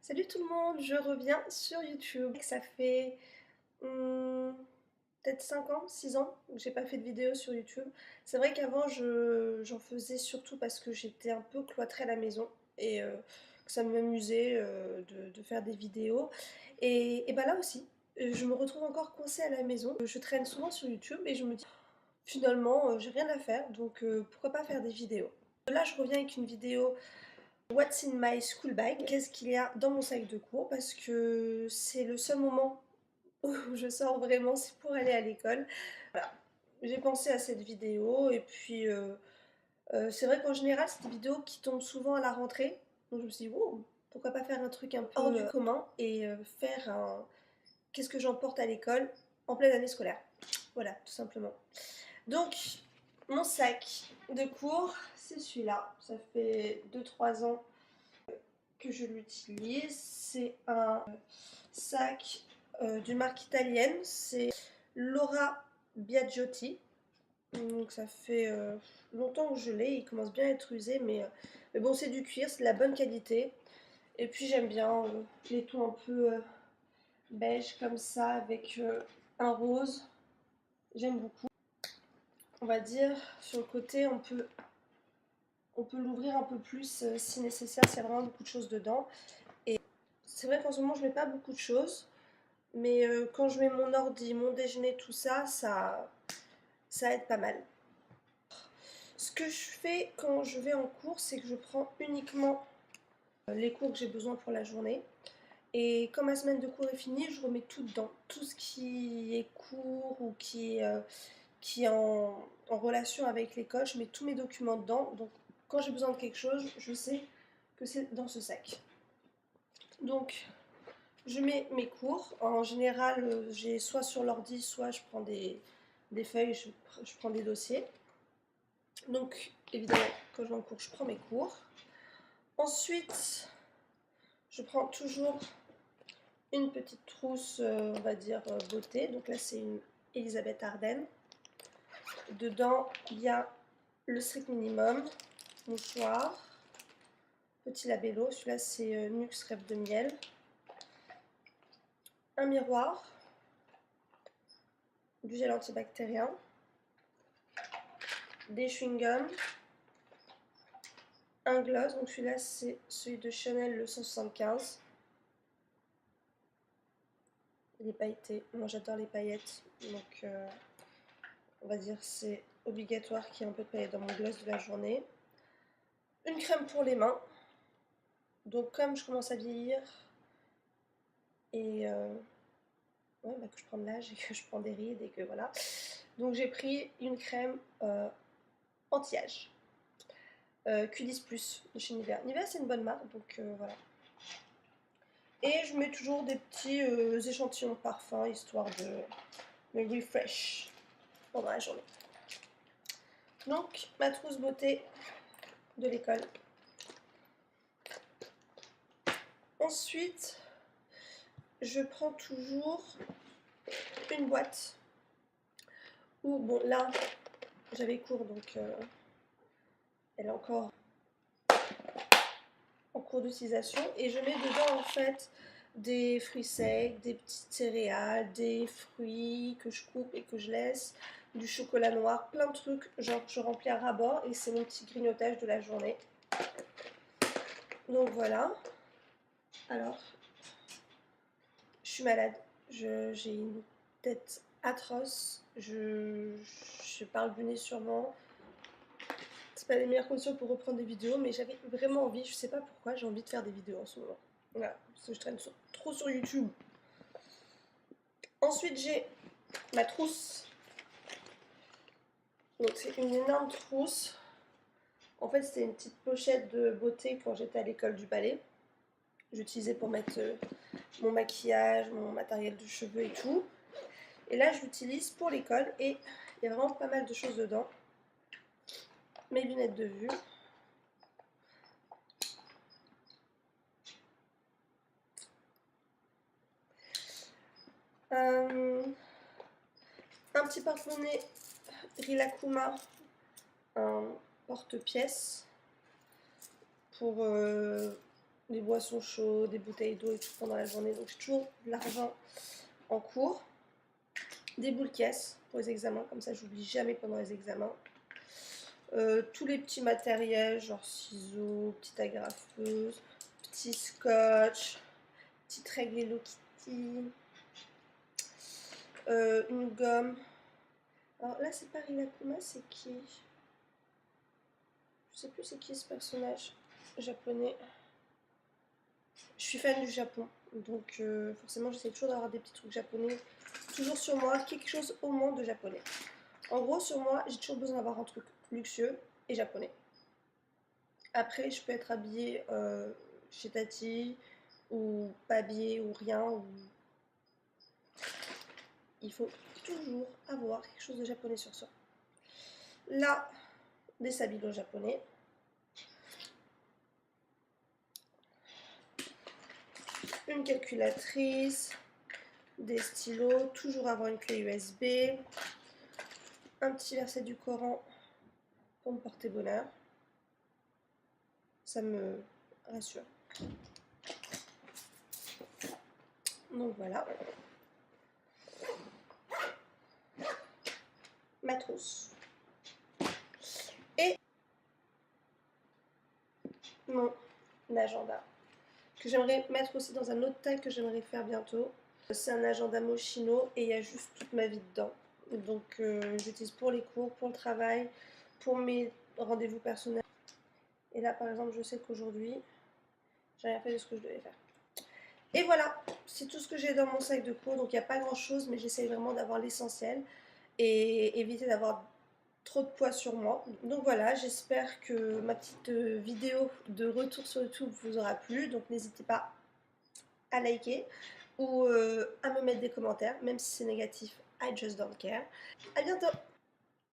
Salut tout le monde, je reviens sur YouTube. Ça fait peut-être 5 ans, 6 ans que j'ai pas fait de vidéo sur YouTube. C'est vrai qu'avant j'en faisais surtout parce que j'étais un peu cloîtrée à la maison et que ça m'amusait de faire des vidéos. Et bah là aussi, je me retrouve encore coincée à la maison. Je traîne souvent sur YouTube et je me dis finalement j'ai rien à faire donc pourquoi pas faire des vidéos. Là je reviens avec une vidéo What's in my school bag? Qu'est-ce qu'il y a dans mon sac de cours? Parce que c'est le seul moment où je sors vraiment, c'est pour aller à l'école. Voilà. J'ai pensé à cette vidéo et puis c'est vrai qu'en général, c'est des vidéos qui tombent souvent à la rentrée. Donc je me suis dit, wow, pourquoi pas faire un truc un peu hors du commun et faire un qu'est-ce que j'emporte à l'école en pleine année scolaire. Voilà, tout simplement. Donc, mon sac de cours, c'est celui-là. Ça fait 2-3 ans que je l'utilise. C'est un sac d'une marque italienne, c'est Laura Biagiotti. Donc ça fait longtemps que je l'ai, il commence bien à être usé, mais bon c'est du cuir, c'est de la bonne qualité. Et puis j'aime bien les tons un peu beige comme ça avec un rose, j'aime beaucoup. On va dire sur le côté on peut l'ouvrir un peu plus si nécessaire, s'il y a vraiment beaucoup de choses dedans. Et c'est vrai qu'en ce moment je mets pas beaucoup de choses. Mais quand je mets mon ordi, mon déjeuner, tout ça, ça aide pas mal. Ce que je fais quand je vais en cours, c'est que je prends uniquement les cours que j'ai besoin pour la journée. Et quand ma semaine de cours est finie, je remets tout dedans. Tout ce qui est cours ou qui est en relation avec l'école, je mets tous mes documents dedans. Donc quand j'ai besoin de quelque chose, je sais que c'est dans ce sac. Donc je mets mes cours. En général, j'ai soit sur l'ordi, soit je prends des feuilles, je prends des dossiers. Donc, évidemment, quand je vais en cours, je prends mes cours. Ensuite, je prends toujours une petite trousse, on va dire, beauté. Donc là, c'est une Elisabeth Arden. Dedans, il y a le strict minimum, mouchoir, petit labello. Celui-là, c'est Nuxe Rêve de Miel. Un miroir, du gel antibactérien, des chewing-gums, un gloss, donc celui-là c'est celui de Chanel le 175. Il est pailleté, moi j'adore les paillettes, donc on va dire c'est obligatoire qu'il y ait un peu de paillettes dans mon gloss de la journée. Une crème pour les mains, donc comme je commence à vieillir et ouais, bah, que je prends de l'âge et que je prends des rides et que voilà, donc j'ai pris une crème anti-âge. Q10 Plus de chez Nivea. Nivea c'est une bonne marque, donc voilà. Et je mets toujours des petits échantillons de parfum, histoire de me refresh pendant la journée. Donc, ma trousse beauté de l'école. Ensuite, je prends toujours une boîte où, bon là, j'avais cours, donc elle est encore en cours d'utilisation. Et je mets dedans, en fait, des fruits secs, des petites céréales, des fruits que je coupe et que je laisse, du chocolat noir, plein de trucs, genre je remplis à ras-bord et c'est mon petit grignotage de la journée. Donc voilà. Alors, je suis malade, j'ai une tête atroce, je parle du nez sûrement. C'est pas les meilleures conditions pour reprendre des vidéos, mais j'avais vraiment envie, je sais pas pourquoi, j'ai envie de faire des vidéos en ce moment. Voilà, parce que je traîne trop sur YouTube. Ensuite, j'ai ma trousse. Donc c'est une énorme trousse. En fait, c'était une petite pochette de beauté quand j'étais à l'école du ballet. J'utilisais pour mettre mon maquillage, mon matériel de cheveux et tout. Et là, je l'utilise pour l'école et il y a vraiment pas mal de choses dedans. Mes lunettes de vue. Un petit porte-monnaie Rilakkuma, un porte-pièces pour des boissons chaudes, des bouteilles d'eau et tout pendant la journée. Donc j'ai toujours de l'argent en cours. Des boules caisses pour les examens, comme ça j'oublie jamais pendant les examens. Tous les petits matériels, genre ciseaux, petite agrafeuse, petit scotch, petite règle Hello Kitty, une gomme. Alors là c'est pas Rilakkuma, c'est qui? Je sais plus c'est qui ce personnage japonais. Je suis fan du Japon, donc forcément j'essaie toujours d'avoir des petits trucs japonais toujours sur moi, quelque chose au moins de japonais. En gros, sur moi, j'ai toujours besoin d'avoir un truc luxueux et japonais. Après, je peux être habillée chez Tati, ou pas habillée, ou rien. Il faut toujours avoir quelque chose de japonais sur soi. Là, des sabilos japonais. Une calculatrice, des stylos, toujours avoir une clé USB, un petit verset du Coran pour me porter bonheur. Ça me rassure. Donc voilà. Ma trousse. Et mon agenda, que j'aimerais mettre aussi dans un autre tag que j'aimerais faire bientôt. C'est un agenda Moschino et il y a juste toute ma vie dedans. Donc j'utilise pour les cours, pour le travail, pour mes rendez-vous personnels. Et là par exemple je sais qu'aujourd'hui j'ai rien fait de ce que je devais faire. Et voilà, c'est tout ce que j'ai dans mon sac de cours. Donc il n'y a pas grand chose, mais j'essaye vraiment d'avoir l'essentiel et éviter d'avoir trop de poids sur moi. Donc voilà, j'espère que ma petite vidéo de retour sur YouTube vous aura plu. Donc n'hésitez pas à liker ou à me mettre des commentaires, même si c'est négatif, I just don't care. À bientôt!